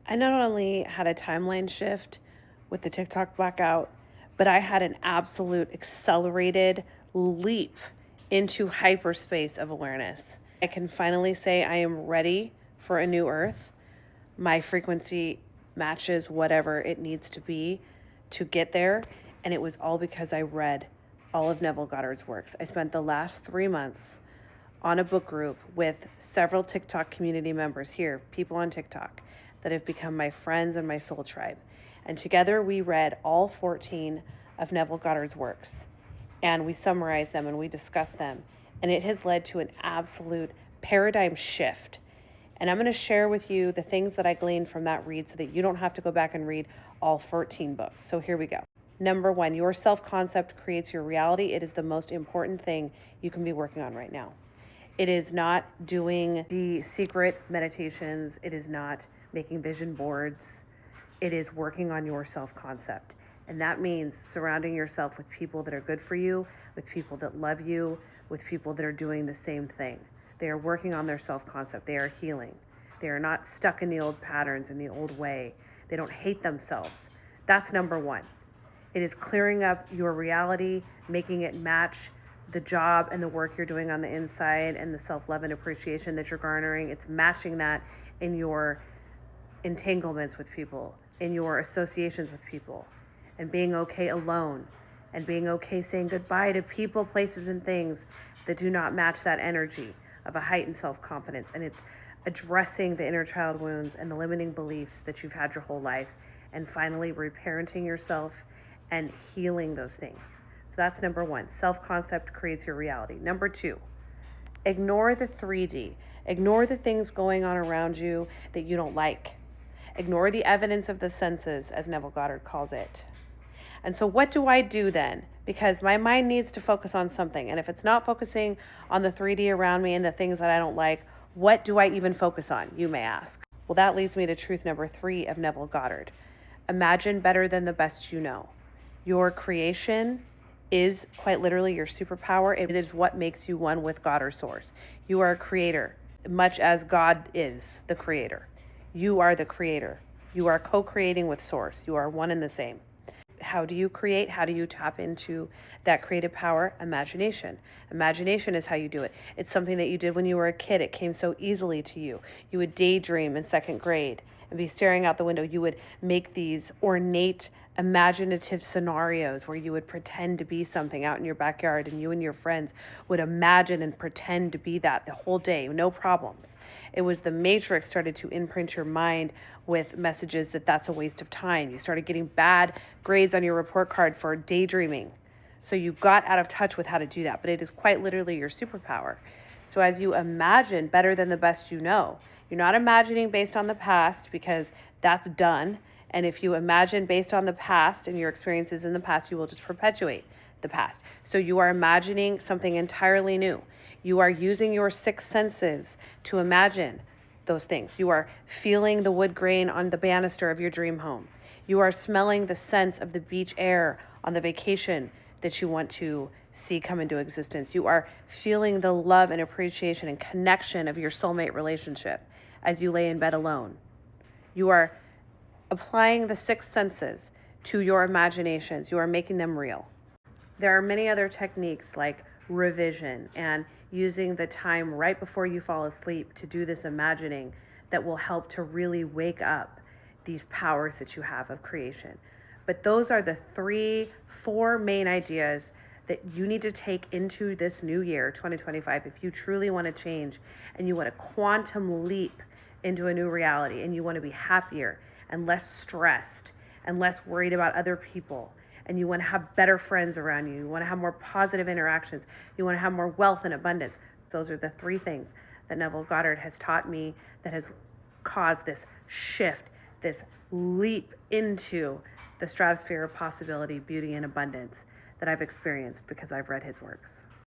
I not only had a timeline shift with the TikTok blackout, but I had an absolute accelerated leap into hyperspace of awareness. I can finally say I am ready for a new earth. My frequency matches whatever it needs to be to get there. And it was all because I read all of Neville Goddard's works. I spent the last 3 months on a book group with several TikTok community members here, people on TikTok that have become my friends and my soul tribe. And together we read all 14 of Neville Goddard's works, and we summarized them and we discussed them. And it has led to an absolute paradigm shift. And I'm going to share with you the things that I gleaned from that read so that you don't have to go back and read all 14 books. So here we go. Number 1, your self-concept creates your reality. It is the most important thing you can be working on right now. It is not doing the secret meditations. It is not making vision boards. It is working on your self-concept. And that means surrounding yourself with people that are good for you, with people that love you, with people that are doing the same thing. They are working on their self-concept. They are healing. They are not stuck in the old patterns, in the old way. They don't hate themselves. That's number 1. It is clearing up your reality, making it match the job and the work you're doing on the inside and the self-love and appreciation that you're garnering. It's matching that in your entanglements with people, in your associations with people, and being okay alone, and being okay saying goodbye to people, places, and things that do not match that energy of a heightened self-confidence. And it's addressing the inner child wounds and the limiting beliefs that you've had your whole life, and finally reparenting yourself and healing those things. So that's number 1. Self-concept creates your reality. Number 2, ignore the 3D. Ignore the things going on around you that you don't like. Ignore the evidence of the senses, as Neville Goddard calls it. And so what do I do then? Because my mind needs to focus on something. And if it's not focusing on the 3D around me and the things that I don't like, what do I even focus on, you may ask? Well, that leads me to truth number 3 of Neville Goddard. Imagine better than the best you know. Your creation is quite literally your superpower. It is what makes you one with God or source. You are a creator, much as God is the creator. You are the creator. You are co-creating with source. You are one and the same. How do you create? How do you tap into that creative power? Imagination. Imagination is how you do it. It's something that you did when you were a kid. It came so easily to you. You would daydream in 2nd grade and be staring out the window. You would make these ornate, imaginative scenarios where you would pretend to be something out in your backyard, and you and your friends would imagine and pretend to be that the whole day, no problems. It was the matrix started to imprint your mind with messages that that's a waste of time. You started getting bad grades on your report card for daydreaming. So you got out of touch with how to do that, but it is quite literally your superpower. So as you imagine better than the best you know, you're not imagining based on the past, because that's done. And if you imagine based on the past and your experiences in the past, you will just perpetuate the past. So you are imagining something entirely new. You are using your 6 senses to imagine those things. You are feeling the wood grain on the banister of your dream home. You are smelling the scents of the beach air on the vacation that you want to see come into existence. You are feeling the love and appreciation and connection of your soulmate relationship as you lay in bed alone. You are applying the 6 senses to your imaginations. You are making them real. There are many other techniques like revision and using the time right before you fall asleep to do this imagining that will help to really wake up these powers that you have of creation. But those are the 4 main ideas that you need to take into this new year, 2025, if you truly want to change and you want a quantum leap into a new reality, and you want to be happier and less stressed and less worried about other people, and you want to have better friends around you, you want to have more positive interactions, you want to have more wealth and abundance. Those are the 3 things that Neville Goddard has taught me that has caused this shift, this leap into the stratosphere of possibility, beauty, and abundance that I've experienced because I've read his works.